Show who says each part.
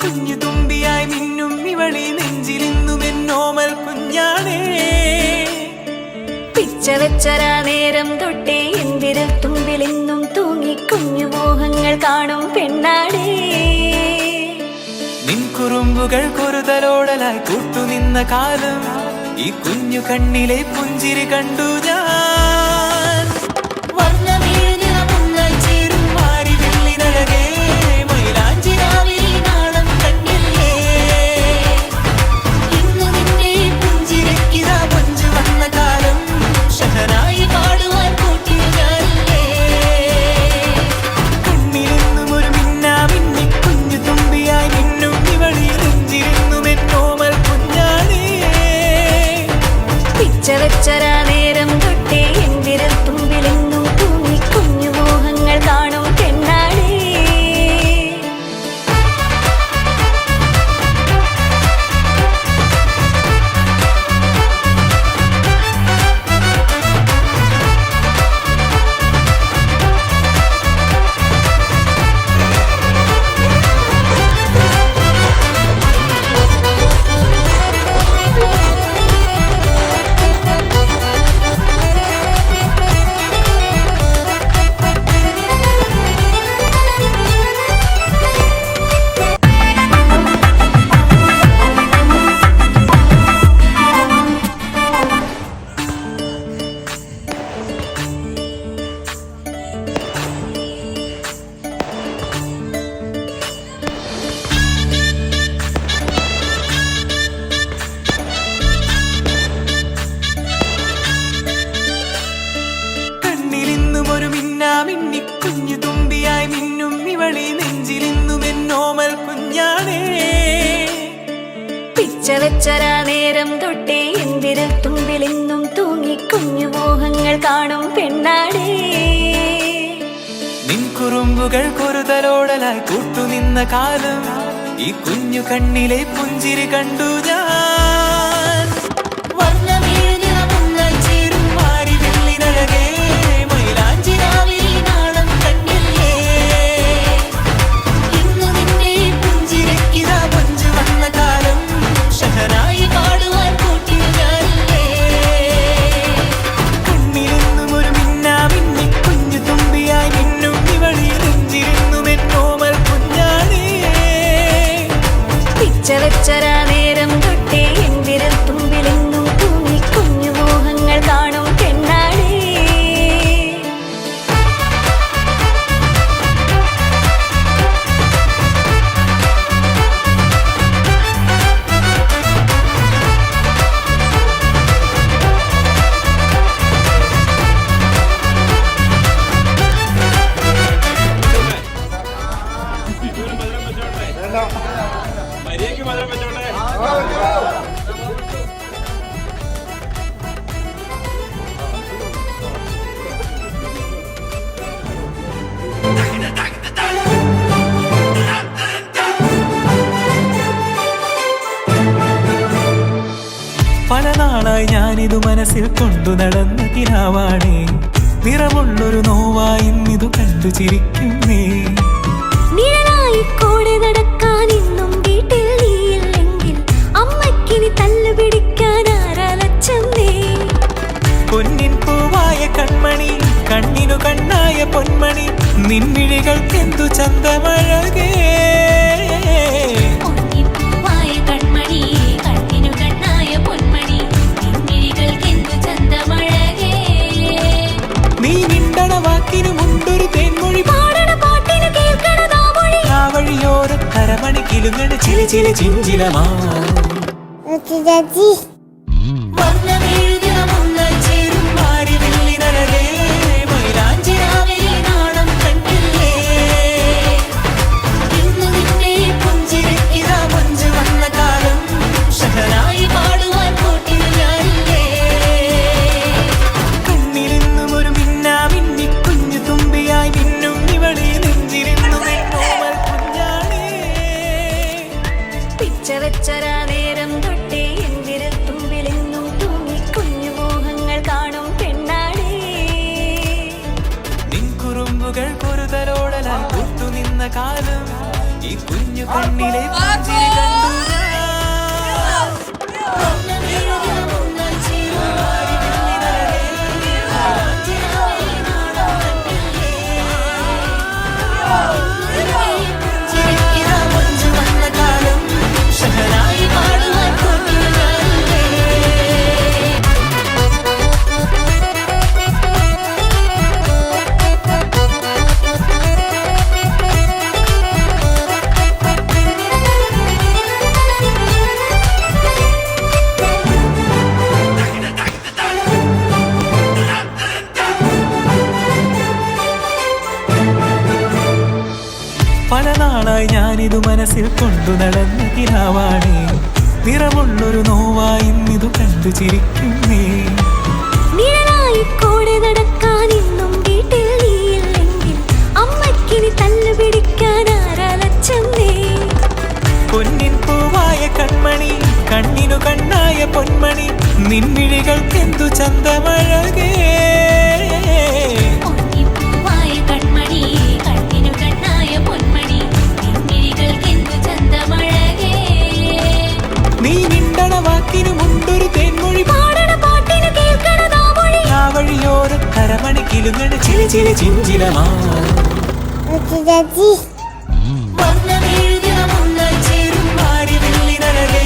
Speaker 1: കുഞ്ഞു തുമ്പിയായി മിന്നും ഇവളി നെഞ്ചിലിന്നും എന്നോമൽ കുഞ്ഞാണേ.
Speaker 2: പിച്ച വെച്ചരാ നേരം തൊട്ടേ എന്തിരൽ തുമ്പിലിന്നും തൂങ്ങി കുഞ്ഞു മോഹങ്ങൾ കാണും പെണ്ണാടേ.
Speaker 1: നിൻ കുറുമ്പുകൾ കുറുതലോടലായി കൂട്ടുനിന്ന കാലം ഈ കുഞ്ഞു കണ്ണിലെ പുഞ്ചിരി കണ്ടു ഞാൻ. ചേരും മാറി വെള്ളി നഴകേ മൈലാഞ്ചി രാവിൽ നാളം കണ്ണില്ലേ. ഇന്ന് നിന്നെ പുഞ്ചിരിക്കിതാ പഞ്ചു വന്ന കാലം ഷഹനായി പാടുവാൻ കൂട്ടിയ ഞാനില്ലേ. കണ്ണിലെന്നും ഒരു മിന്നാ മിന്നി കുഞ്ഞു തുമ്പിയായി മിന്നും ഇവളി നെഞ്ചിരുന്നും എന്നോമൽ കുഞ്ഞാണേ.
Speaker 2: പിച്ച വെച്ചരാ നേരം തൊട്ടേ എന്തിരൽ തുമ്പിലെന്നും തൂങ്ങി കുഞ്ഞു മോഹങ്ങൾ കാണും പെണ്ണാടേ.
Speaker 1: ഒരു മിന്നാ മിന്നി കുഞ്ഞു തുമ്പിയായി മിന്നും ഇവളി നെഞ്ചിലിന്നും എന്നോമൽ കുഞ്ഞാണേ.
Speaker 2: പിച്ച വെച്ചരാ നേരം തൊട്ടേ എന്തിരൽ തുമ്പിലെന്നും തൂങ്ങി കുഞ്ഞു മോഹങ്ങൾ കാണും പെണ്ണാടേ.
Speaker 1: നിൻ കുറുമ്പുകൾ കുറുതലോടലായി കൂട്ടുനിന്ന കാലം ഈ കുഞ്ഞു കണ്ണിലെ പുഞ്ചിരി കണ്ടു ഞാൻ. ചേരും മാറി വെള്ളി നഴകേ മൈലാഞ്ചി രാവിൽ നാളം കണ്ണില്ലേ. ഇന്ന് നിന്നെ പുഞ്ചിരിക്കിതാ പഞ്ചു വന്ന കാലം ഷഹനായി പാടുവാൻ കൂട്ടിയ ഞാനില്ലേ. കണ്ണിലെന്നും ഒരു മിന്നാ മിന്നി കുഞ്ഞു തുമ്പിയായി മിന്നും ഇവളി നെഞ്ചിരുന്നും എന്നോമൽ കുഞ്ഞാണേ.
Speaker 2: പിച്ച വെച്ചരാ നേരം തൊട്ടേ എന്തിരൽ തുമ്പിലെന്നും തൂങ്ങി കുഞ്ഞു മോഹങ്ങൾ കാണും പെണ്ണാടേ.
Speaker 1: പല നാളായി ഞാനിതു മനസ്സിൽ കൊണ്ടു നടന്ന കിനാവാണേ. നിറമുള്ളൊരു നോവായി ഇന്നിതു കണ്ടു ചിരിക്കുന്നേ.
Speaker 2: നിഴലായി കൂടെ നടക്കാൻ ഇന്നും വീട്ടിൽ നീയില്ലെങ്കിൽ അമ്മയ്ക്കിനി തല്ലു പിടിക്കാൻ ആരാലച്ചമ്മേ.
Speaker 1: പൊന്നിൻ പൂവായ കൺമണി കണ്ണിനു കണ്ണായ പൊന്മണി നിൻമിഴികൾക്കെന്തു ചന്തമഴകേ. നീ മിണ്ടണ വാക്കിനു മുണ്ടൊരു തേൻമൊഴി
Speaker 2: പാടണ പാട്ടിനു കേൾക്കണതാ മൊഴി.
Speaker 1: ആ വഴിയോര കരമണി കിലുങ്ങണ ചില ചില ചിഞ്ചിലമാ. ചേരും മാറി വെള്ളി നഴകേ മൈലാഞ്ചി രാവിൽ നാളം കണ്ണില്ലേ. ഇന്ന് നിന്നെ പുഞ്ചിരിക്കിതാ പഞ്ചു വന്ന കാലം ഷഹനായി പാടുവാൻ കൂട്ടിയ ഞാനില്ലേ. കണ്ണിലെന്നും ഒരു മിന്നാ മിന്നി കുഞ്ഞു തുമ്പിയായി മിന്നും ഇവളി നെഞ്ചിരുന്നും എന്നോമൽ കുഞ്ഞാണേ.
Speaker 2: പിച്ച വെച്ചരാ നേരം തൊട്ടേ എന്തിരൽ തുമ്പിലെന്നും തൂങ്ങി കുഞ്ഞു മോഹങ്ങൾ കാണും പെണ്ണാടേ.
Speaker 1: നിൻ കുറുമ്പുകൾ കുറുതലോടലായി കൂട്ടുനിന്ന കാലം ഈ കുഞ്ഞു കണ്ണിലെ പുഞ്ചിരി കണ്ടു പല നാളായി ഞാനിതു മനസ്സിൽ കൊണ്ടു നടന്ന കിനാവാണേ നിറമുള്ളൊരു നോവായി ഇന്നിതു കണ്ടു ചിരിക്കുന്നേ
Speaker 2: നിഴലായി കൂടെ നടക്കാൻ ഇന്നും വീട്ടിൽ നീയില്ലെങ്കിൽ അമ്മക്കിനി തല്ലു പിടിക്കാൻ ആരാലച്ചമ്മേ
Speaker 1: പൊന്നിൻ പൂവായ കൺമണി കണ്ണിനു കണ്ണായ പൊന്മണി നിൻമിഴികൾക്കെന്തു ചന്തമഴകേ
Speaker 2: പൊന്നിപ്പൂവായ കൺമണി കണ്ണിനു കണ്ണായ പൊന്മണി നിൻമിഴികൾക്കെന്തു ചന്തമഴകേ
Speaker 1: നീ മിണ്ടണ വാക്കിനു മുണ്ടൊരു തേൻമൊഴി
Speaker 2: പാടണ പാട്ടിനു കേൾക്കണതാ മൊഴി
Speaker 1: ആ വഴിയോര കരമണി കിലുങ്ങണ ചില ചില ചിഞ്ചിലമാ വർണ്ണമെഴുതിയ മുന്നൽ ചേരും മാരി വെള്ളി നരകേ